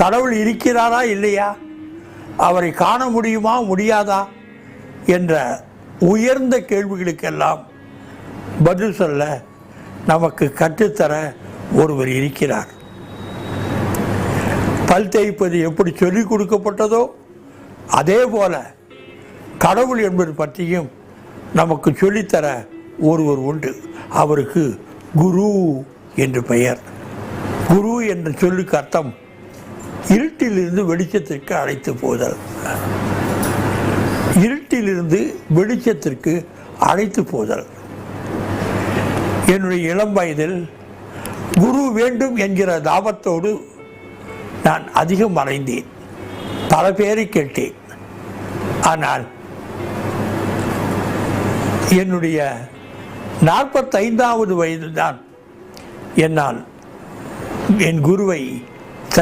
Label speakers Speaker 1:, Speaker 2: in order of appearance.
Speaker 1: கடவுள் இருக்கிறாரா இல்லையா, அவரை காண முடியுமா முடியாதா என்ற உயர்ந்த கேள்விகளுக்கெல்லாம் பதில் சொல்ல நமக்கு கற்றுத்தர ஒருவர் இருக்கிறார். பல் தேய்ப்பது எப்படி சொல்லிக் கொடுக்கப்பட்டதோ அதே போல கடவுள் என்பது பற்றியும் நமக்கு சொல்லித்தர ஒருவர் உண்டு. அவருக்கு குரு என்று பெயர். குரு என்ற சொல்லுக்கு அர்த்தம் இருட்டிலிருந்து வெளிச்சத்திற்கு அழைத்து போதல். இருட்டிலிருந்து வெளிச்சத்திற்கு அழைத்து போதல். என்னுடைய இளம் வயதில் குரு வேண்டும் என்கிற தாபத்தோடு நான் அதிகம் அலைந்தேன். பல பேரை கேட்டேன். ஆனால் என்னுடைய 45வது வயதில்தான் என்னால் என் குருவை